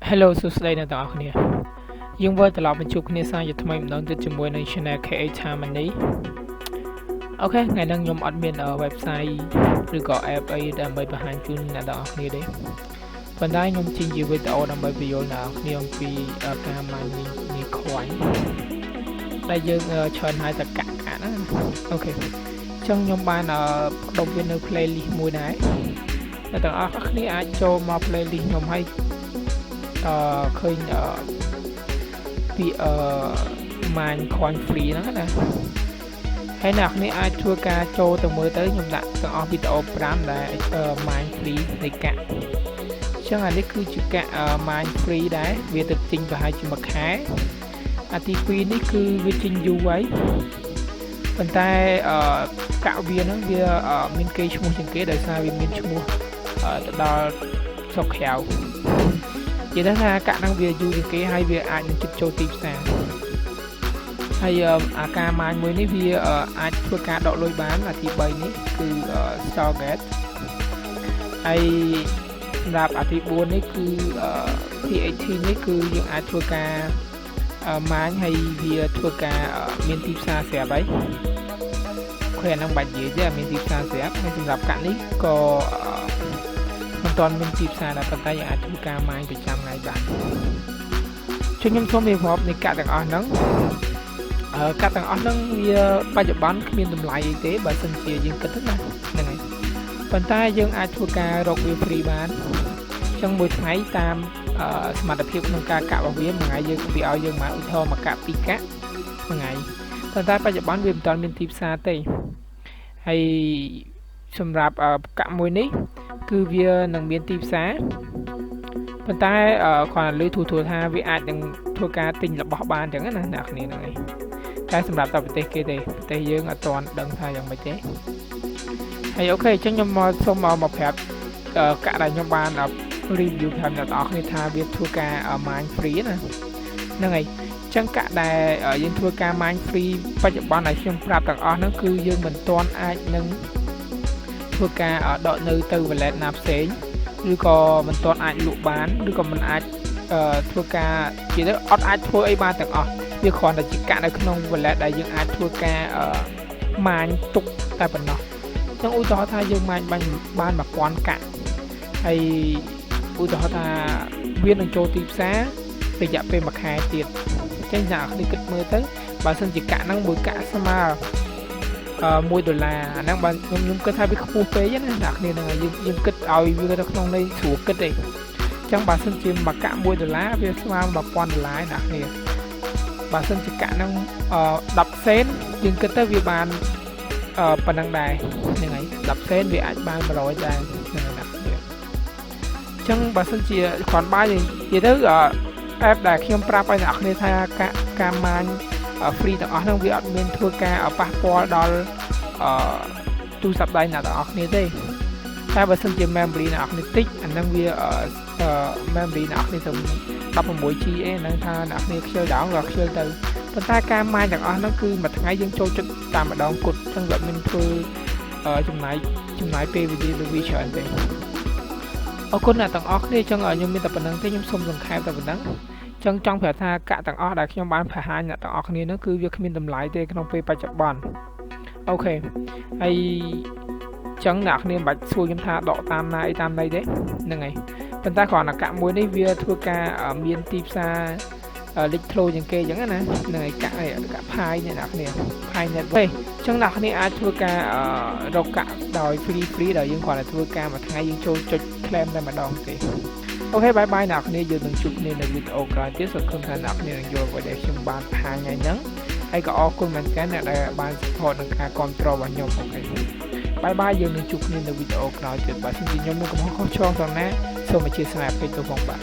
Hello សួស្តីអ្នកទាំងអស់គ្នាយើងវិលត្រឡប់មកជួបគ្នាសាជាថ្មីម្ដងទៀតជាមួយនឹង Channel KH Time នេះអូខេថ្ងៃនេះខ្ញុំអត់មាន website ឬក៏ app អីដើម្បីបង្ហាញជូនអ្នកទាំងអស់គ្នាទេប៉ុន្តែខ្ញុំជិះជាវីដេអូដើម្បីបញ្យល់អ្នកទាំងអស់គ្នាអំពីការ mining នេះ coin ដែលយើងច្រើនហៅថាកាក់ណាអូខេអញ្ចឹងខ្ញុំបានបដូរវានៅ playlist មួយដែរអ្នកទាំងអស់គ្នាអាចចូលមក playlist ខ្ញុំឲ្យឃើញពី mine coin free ហ្នឹងណាហើយអ្នកនរអាចធ្វើការចូលទៅមើលទៅខ្ញុំដាក់ទាំងអស់វីដេអូ5ដែល mine free នៃកាក់អញ្ចឹងអានេះគឺជាកាក់ mine free ដែរវាទៅទិញប្រហែលជាមួយខែអាទី2នេះគឺវាទិញយូរហើយប៉ុន្តែកាក់វាហ្នឹងវាមានគេឈ្មោះជាងគេដោយសារវាមានឈ្មោះទៅដល់ស្រុកក្រៅនិយាយថាកាក់ហ្នឹងវាយូរជាងគេហើយវាអាចនឹងជិតចូលទីផ្សារហើយអាការម៉ាញមួយនេះវាអាចធ្វើការដកលុយបានអាទី3នេះគឺ Stargate ហើយសម្រាប់អាទី4នេះគឺ P18 នេះគឺយើងអាចធ្វើការម៉ាញហើយវាធ្វើការមានទីផ្សារស្រាប់ហើយខែហ្នឹងបាច់និយាយទេមានទីផ្សារស្រាប់ហើយសម្រាប់កាក់នេះក៏មិនទាន់មានទីផ្សារដែរប៉ុន្តែយើងអាចធ្វើការម៉ាញប្រចាំថ្ងៃបានខ្ញុំសូមរៀបរាប់នៃកាក់ទាំងអស់ហ្នឹងកាក់ទាំងអស់ហ្នឹងវាបច្ចុប្បន្នគ្មានតម្លៃអីទេបើសិនជាយើងគិតទៅណាហ្នឹងហើយប៉ុន្តែយើងអាចធ្វើការរកវា free បានអញ្ចឹងមួយថ្ងៃតាមសមត្ថភាពក្នុងការកាក់របស់វាមួយថ្ងៃយើងវាឲ្យយើងមកឧទាហរណ៍មកកាក់2កាក់មួយថ្ងៃប៉ុន្តែបច្ចុប្បន្នវាមិនទាន់មានទីផ្សារទេហើយសម្រាប់កាក់មួយនេះគឺវានឹងមានទីផ្សារប៉ុន្តែគ្រាន់តែលើទូថាវាអាចនឹងធ្វើការទិញរបស់បានអញ្ចឹងណាអ្នកគ្នាហ្នឹងឯងតែសម្រាប់តែប្រទេសគេទេប្រទេសយើងអត់ទាន់ដឹងថាយ៉ាងម៉េចទេហើយអូខេអញ្ចឹងខ្ញុំមកសូមមកប្រាប់កាក់ដែលខ្ញុំបាន review ប្រាប់អ្នកទាំងអស់គ្នាថាវាធ្វើការ mine free ណាហ្នឹងហើយអញ្ចឹងកាក់ដែលយើងធ្វើការ mine free បច្ចុប្បន្នដែលខ្ញុំប្រាប់ទាំងអស់ហ្នឹងគឺយើងមិនទាន់អាចនឹងធ្វើការដកនៅទៅ wallet ណាផ្សេងឬក៏មិនទាន់អាចលក់បានឬក៏មិនអាចធ្វើការនិយាយទៅអត់អាចធ្វើអីបានទាំងអស់វាគ្រាន់តែជាកាក់នៅក្នុង wallet ដែលយើងអាចធ្វើការម៉ាញទុកតែប៉ុណ្ណោះអញ្ចឹងឧទាហរណ៍ថាយើងម៉ាញបាន1000កាក់ហើយឧទាហរណ៍ថាវានឹងចូលទីផ្សាររយៈពេល1ខែទៀតអញ្ចឹងអ្នកនរគិតមើលទៅបើសិនជាកាក់ហ្នឹងមួយកាក់ស្មើ$1អាហ្នឹងបើខ្ញុំគិតថាវាខ្ពស់ពេកណាអ្នកគ្នាហ្នឹងយើងគិតឲ្យវានៅក្នុងន័យស្រួលគិតទេអញ្ចឹងបើសិនជាមួយកាក់$1វាស្មើ$1000អ្នកគ្នាបើសិនជាកាក់ហ្នឹង10សេនយើងគិតទៅវាបានប៉ុណ្ណឹងដែរហ្នឹងហើយ10សេនវាអាចបាន100ដែរហ្នឹងហើយអ្នកគ្នាអញ្ចឹងបើសិនជាគ្រាន់បើនិយាយទៅapp ដែលខ្ញុំប្រាប់ឲ្យអ្នកគ្នាថាការម៉ាញfree ទាំងអស់ហ្នឹងវាអត់មានធ្វើការប៉ះពាល់ដល់ទូរស័ព្ទដៃអ្នកទាំងអស់គ្នាទេតែបើសិនជា memory អ្នកគ្នាតិចអាហ្នឹងវាmemory អ្នកគ្នាទៅ 16GB ឯហ្នឹងថាអ្នកគ្នាខ្ជិលដងក៏ខ្ជិលទៅប៉ុន្តែការម៉ាញទាំងអស់ហ្នឹងគឺមួយថ្ងៃយើងចូលចិត្តតាមម្ដងគត់អញ្ចឹងវាមានធ្វើចំណាយពេលវេលាទៅវាច្រើនទេអរគុណអ្នកទាំងអស់គ្នាអញ្ចឹងខ្ញុំមានតែប៉ុណ្្នឹងទេខ្ញុំសូមសង្ខេបតែប៉ុណ្្នឹងចឹងចង់ប្រាប់ថាកាក់ទាំងអស់ដែលខ្ញុំបានបង្ហាញអ្នកទាំងអស់គ្នានោះគឺវាគ្មានតម្លៃទេក្នុងពេលបច្ចុប្បន្នអូខេហើយចឹងអ្នកគ្នាមិនបាច់សួរខ្ញុំថាដកតាមណាអីតាមណីទេហ្នឹងហើយប៉ុន្តែគ្រាន់តែកាក់មួយនេះវាធ្វើការមានទីផ្សារលេចធ្លោជាងគេចឹងណាហ្នឹងហើយកាក់ផាយអ្នកគ្នាផាយ network ចឹងអ្នកគ្នាអាចធ្វើការរកកាក់ដោយ free ដែលយើងគ្រាន់តែធ្វើការមួយថ្ងៃយើងចូលចុច claim តែម្ដងទេអូខេបាយអ្នកគ្នាយើងនឹងជួបគ្នានៅវីដេអូក្រោយទៀតសង្ឃឹមថាអ្នកគ្នានឹងយល់អ្វីដែលខ្ញុំបានបង្ហាញថ្ងៃហ្នឹងហើយក៏អរគុណមែនទែនអ្នកដែលបាន support នឹងការគាំទ្ររបស់ខ្ញុំអូខេបាយយើងនឹងជួបគ្នានៅវីដេអូក្រោយទៀតបើសិនជាខ្ញុំមានកំហុសខុសឆ្គងត្រង់ណាសូមអធិស្ឋានពេកទៅផងបាទ